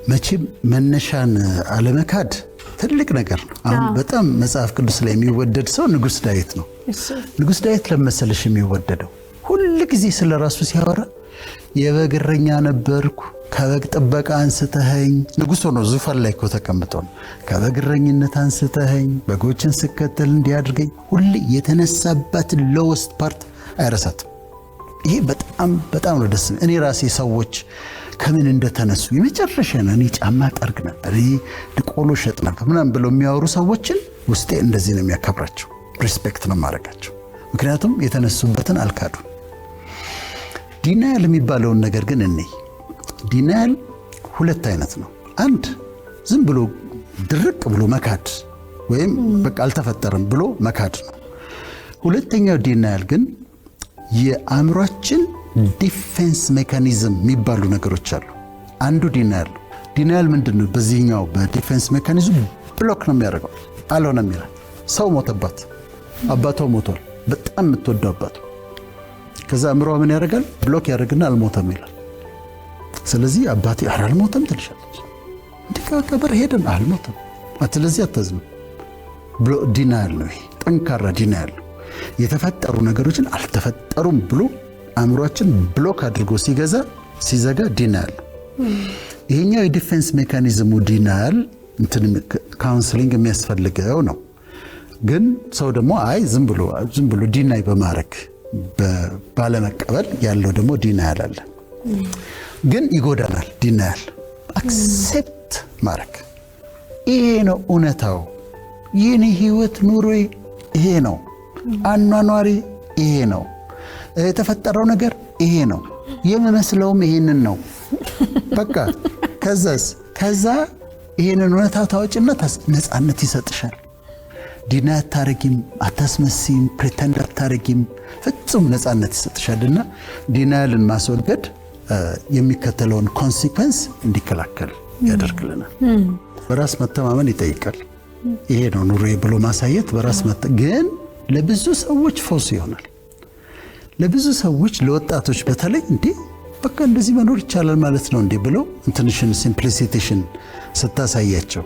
መቼም መነሻን አለመካድ ትልቅ ነገር ነው። አሁን በጣም መጽሐፍ ቅዱስ ላይ የሚወደድ ሰው ንጉስ ዳዊት ነው። ንጉስ ዳዊት ለመሰለሽ የሚወደደው ሁሉ ጊዜ ስለራሱ ሲያወራ የበግረኛ ነበርኩ ከበግ ጥበቃ አንስተኸኝ ንጉስ ሆኖ ዙፋን ላይ ተቀምጦ ነው ከበግረኝነት አንስተኸኝ በጎችን ስከተል እንዲያድርገኝ ሁሉ የተነሳበት ሎወስት ፓርት አይረሳትም። ይሄ በጣም ነው ደስ እኔ ራሴ ሰዎች ከምን እንደተነሱ የመጨረሻ እኔ ጫማ ጠርግ ነበር ድቆሎ ሸጥ ነበር ምናምን ብለው የሚያወሩ ሰዎችን ውስጤ እንደዚህ ነው የሚያከብራቸው ሪስፔክት ነው ማረጋቸው ምክንያቱም የተነሱበትን አልካዱ። ዲናያል የሚባለው ነገር ግን ዲናያል ሁለት አይነት ነው። አንድ ዝም ብሎ ድርቅ ብሎ መካድ ወይም በቃ አልተፈጠረም ብሎ መካድ ነው። ሁለተኛው ዲናያል ግን የአእምሮአችን ዲፌንስ ሜካኒዝም የሚባሉ ነገሮች አሉ። አንዱ ዲናያል ምንድነው? በዚህኛው በዲፌንስ ሜካኒዝም ብሎክ ነው የሚያደርገው። አልሆነም ይላል። ሰው ሞተባት፣ አባቷ ሞቷል፣ በጣም የምትወደው አባቷ። ከዛ አእምሮ ምን ያደርጋል? ብሎክ ያደርግና አልሞተም ይላል። ስለዚህ አባቴ አልሞተም ትልሻለች። እንዲቀበር ሄደን አልሞተም ስለዚህ አታዝንም ብሎ ዲናያል ነው። ይሄ ጠንካራ ዲናያል ነው። የተፈጠሩ ነገሮችን አልተፈጠሩም ብሎ አእምሮአችን ብሎክ አድርጎ ሲዘጋ ዲናያል። ይሄኛው የዲፌንስ ሜካኒዝሙ ዲናያል ካውንስሊንግ የሚያስፈልገው ነው። ግን ሰው ደግሞ ዝም ብሎ ዲናይ በማድረግ ባለመቀበል ያለው ደግሞ ዲናያል አለ። ግን ይጎዳናል። ዲናያል አክሴፕት ማድረግ ይሄ ነው እውነታው። የኔ ህይወት ኑሮዬ ይሄ ነው፣ አኗኗሪ ይሄ ነው፣ የተፈጠረው ነገር ይሄ ነው፣ የምመስለውም ይሄንን ነው። በቃ ከዛ ይሄንን እውነታ ታውጭና ነፃነት ይሰጥሻል። ዲናይ አታረጊም፣ አታስመሲም፣ ፕሪተንድ አታረጊም፣ ፍጹም ነፃነት ይሰጥሻልና ዲናያልን ማስወገድ የሚከተለውን ኮንሲኩዌንስ እንዲከላከል ያደርግልናል። በራስ መተማመን ይጠይቃል። ይሄ ነው ኑሮዬ ብሎ ማሳየት በራስ ግን ለብዙ ሰዎች ፎርስ ይሆናል። ለብዙ ሰዎች ለወጣቶች በተለይ በቃ እንደዚህ መኖር ይቻላል ማለት ነው ብለው እንትንሽን ሲምፕሊሲቲሽን ስታሳያቸው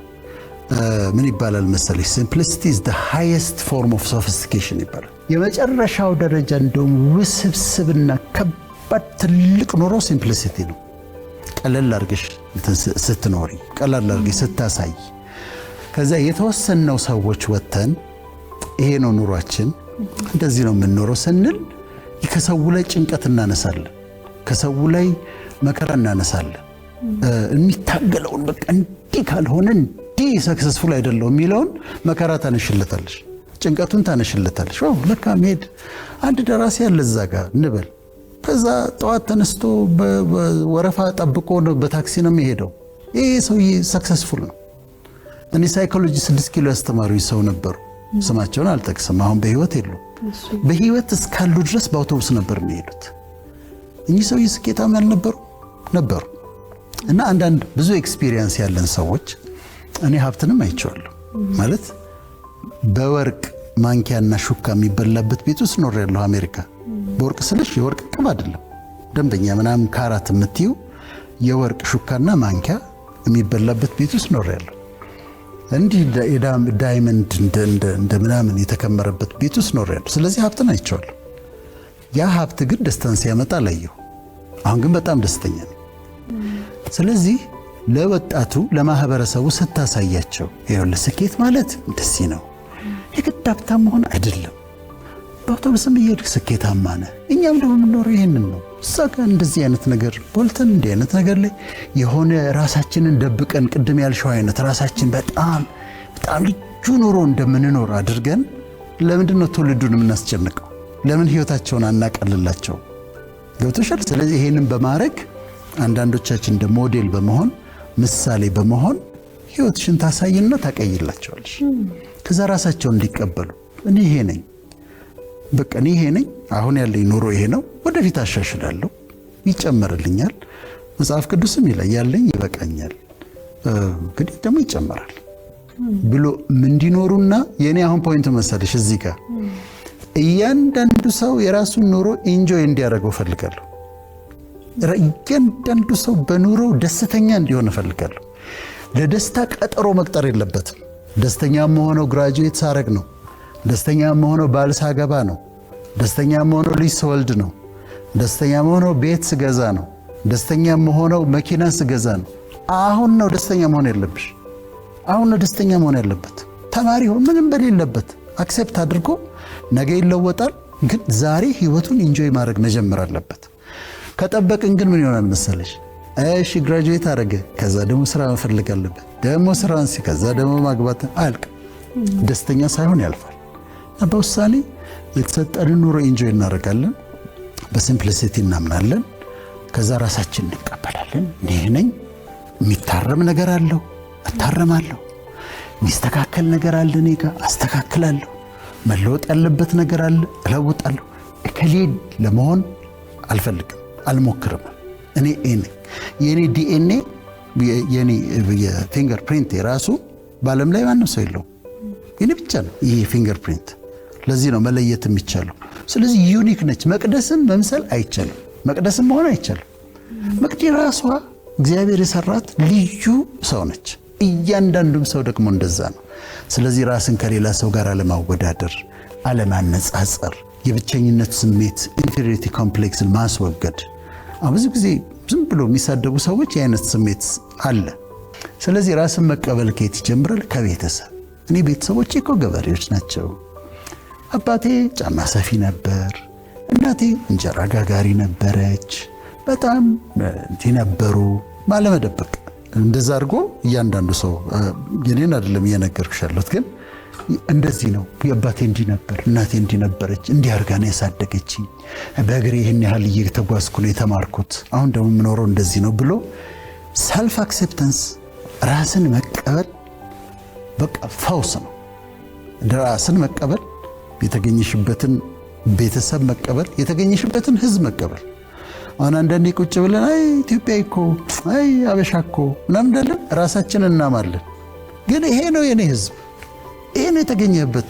ምን ይባላል መሰለሽ? ሲምፕሊሲቲ is the highest form of sophistication ይባላል። የመጨረሻው ደረጃ እንደውም ውስብስብና ከባድ ትልቅ ኑሮ ሲምፕሊሲቲ ነው። ቀለል አድርገሽ ስትኖሪ፣ ቀለል አድርገሽ ስታሳይ፣ ከዛ የተወሰነው ሰዎች ወተን ይሄ ነው ኑሯችን እንደዚህ ነው የምንኖረው ስንል ከሰው ላይ ጭንቀት እናነሳለን፣ ከሰው ላይ መከራ እናነሳለን። የሚታገለውን በቃ እንዲህ ካልሆነ እንዲህ ሰክሰስፉል አይደለም የሚለውን መከራ ታነሽለታለሽ፣ ጭንቀቱን ታነሽለታለሽ። ለካ መሄድ አንድ ደራሲ ያለ እዛ ጋር እንበል ከዛ ጠዋት ተነስቶ በወረፋ ጠብቆ በታክሲ ነው የሚሄደው። ይሄ ሰውዬ ሰክሰስፉል ነው። እኔ ሳይኮሎጂ 6 ኪሎ ያስተማሩኝ ሰው ነበሩ። ስማቸውን አልጠቅስም፣ አሁን በህይወት የሉም። በህይወት እስካሉ ድረስ በአውቶቡስ ነበር የሚሄዱት። እኚህ ሰውዬ ስኬታማ ነበሩ። እና አንዳንድ ብዙ ኤክስፒሪየንስ ያለን ሰዎች እኔ ሀብትንም አይቼዋለሁ። ማለት በወርቅ ማንኪያና ሹካ የሚበላበት ቤት ውስጥ ኖሬያለሁ አሜሪካ። በወርቅ ስልሽ የወርቅ ቅብ አይደለም፣ ደንበኛ ምናምን ካራት የምትዩ የወርቅ ሹካና ማንኪያ የሚበላበት ቤት ውስጥ ኖሬያለሁ። እንዲህ ዳይመንድ እንደ ምናምን የተከመረበት ቤት ውስጥ ኖሬያለሁ። ስለዚህ ሀብትን አይቼዋለሁ። ያ ሀብት ግን ደስታን ሲያመጣ አላየሁ። አሁን ግን በጣም ደስተኛ ነኝ። ስለዚህ ለወጣቱ ለማህበረሰቡ ስታሳያቸው ይኸውልህ ስኬት ማለት እንደዚህ ነው፣ የግድ ሀብታም መሆን አይደለም፣ በአውቶቡስም እየሄድክ ስኬታማ ነህ። እኛም ደግሞ የምንኖረው ይሄንን ነው። እዛ ጋር እንደዚህ አይነት ነገር ቦልተን እንዲህ አይነት ነገር ላይ የሆነ ራሳችንን ደብቀን ቅድም ያልሽው አይነት ራሳችን በጣም ልዩ ኑሮ እንደምንኖር አድርገን ለምንድን ነው ትውልዱን የምናስጨንቀው? ለምን ህይወታቸውን አናቀልላቸው? ገብቶሻል? ስለዚህ ይሄንን በማድረግ አንዳንዶቻችን እንደ ሞዴል በመሆን ምሳሌ በመሆን ህይወትሽን ታሳይና ታቀይላቸዋለሽ። ከዛ ራሳቸውን እንዲቀበሉ እኔ ይሄ ነኝ፣ በቃ እኔ ይሄ ነኝ፣ አሁን ያለኝ ኑሮ ይሄ ነው፣ ወደፊት አሻሽላለሁ፣ ይጨመርልኛል። መጽሐፍ ቅዱስም ይላል ያለኝ ይበቃኛል፣ እንግዲህ ደግሞ ይጨመራል ብሎ እንዲኖሩና የኔ አሁን ፖይንት መሰለሽ እዚህ ጋር እያንዳንዱ ሰው የራሱን ኑሮ ኢንጆይ እንዲያደርገው ፈልጋለሁ። እያንዳንዱ ሰው በኑሮው ደስተኛ እንዲሆን ፈልጋለሁ። ለደስታ ቀጠሮ መቅጠር የለበትም። ደስተኛ መሆነው ግራጁዌት ሳረግ ነው። ደስተኛ መሆነው ባል ሳገባ ነው። ደስተኛ መሆነው ልጅ ስወልድ ነው። ደስተኛ መሆነው ቤት ስገዛ ነው። ደስተኛ መሆነው መኪና ስገዛ ነው። አሁን ነው ደስተኛ መሆን ያለብሽ። አሁን ነው ደስተኛ መሆን ያለበት። ተማሪ ሆኖ ምንም በሌለበት አክሴፕት አድርጎ ነገ ይለወጣል። ግን ዛሬ ህይወቱን ኢንጆይ ማድረግ መጀመር አለበት። ከጠበቅን ግን ምን ይሆናል መሰለሽ? እሺ ግራጁዌት አደረገ፣ ከዛ ደግሞ ስራ መፈለግ አለበት፣ ደግሞ ስራን ከዛ ደግሞ ማግባት አልቅ። ደስተኛ ሳይሆን ያልፋል። በውሳኔ የተሰጠንን ኑሮ ኢንጆይ እናደርጋለን። በሲምፕሊሲቲ እናምናለን። ከዛ ራሳችን እንቀበላለን። እኔ ነኝ፣ የሚታረም ነገር አለው እታረማለሁ፣ የሚስተካከል ነገር አለ እኔ ጋር አስተካክላለሁ፣ መለወጥ ያለበት ነገር አለ እለውጣለሁ። እከሌን ለመሆን አልፈልግም፣ አልሞክርም። እኔ የኔ ዲኤንኤ የኔ የፊንገር ፕሪንት የራሱ በዓለም ላይ ማንም ሰው የለውም፣ የኔ ብቻ ነው ይሄ ፊንገር ፕሪንት። ለዚህ ነው መለየት የሚቻለው። ስለዚህ ዩኒክ ነች። መቅደስን መምሰል አይቻልም፣ መቅደስን መሆን አይቻልም። መቅደስ ራሷ እግዚአብሔር የሰራት ልዩ ሰው ነች። እያንዳንዱም ሰው ደግሞ እንደዛ ነው። ስለዚህ ራስን ከሌላ ሰው ጋር አለማወዳደር፣ አለማነጻጸር፣ የብቸኝነት ስሜት ኢንፌሪዮሪቲ ኮምፕሌክስን ማስወገድ። ብዙ ጊዜ ዝም ብሎ የሚሳደቡ ሰዎች የአይነት ስሜት አለ። ስለዚህ ራስን መቀበል ከየት ይጀምራል? ከቤተሰብ። እኔ ቤተሰቦቼ እኮ ገበሬዎች ናቸው። አባቴ ጫማ ሰፊ ነበር፣ እናቴ እንጀራ ጋጋሪ ነበረች፣ በጣም እንዲህ ነበሩ። ባለመደበቅ እንደዛ አድርጎ እያንዳንዱ ሰው የኔን አይደለም እየነገርኩሽ ያለሁት፣ ግን እንደዚህ ነው። የአባቴ እንዲህ ነበር፣ እናቴ እንዲህ ነበረች፣ እንዲህ አድርጋ ነው ያሳደገችኝ፣ በእግሬ ይህን ያህል እየተጓዝኩ ነው የተማርኩት፣ አሁን ደግሞ የምኖረው እንደዚህ ነው ብሎ ሰልፍ አክሴፕተንስ፣ ራስን መቀበል በቃ ፈውስ ነው። ራስን መቀበል፣ የተገኘሽበትን ቤተሰብ መቀበል፣ የተገኘሽበትን ህዝብ መቀበል። አሁን አንዳንዴ ቁጭ ብለን አይ ኢትዮጵያ እኮ አይ አበሻ እኮ ምናምን እንዳለን ራሳችንን እናማለን። ግን ይሄ ነው የኔ ህዝብ፣ ይሄ ነው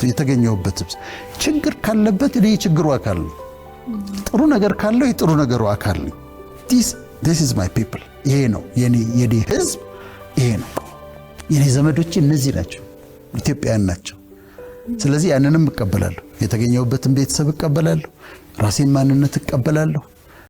የተገኘሁበት ህዝብ። ችግር ካለበት እኔ የችግሩ አካል ነኝ፣ ጥሩ ነገር ካለው የጥሩ ነገሩ አካል ነኝ። this is my people። ይሄ ነው የኔ ህዝብ፣ ይሄ ነው የኔ ዘመዶቼ፣ እነዚህ ናቸው፣ ኢትዮጵያውያን ናቸው። ስለዚህ ያንንም እቀበላለሁ፣ የተገኘሁበትን ቤተሰብ እቀበላለሁ፣ ራሴን ማንነት እቀበላለሁ።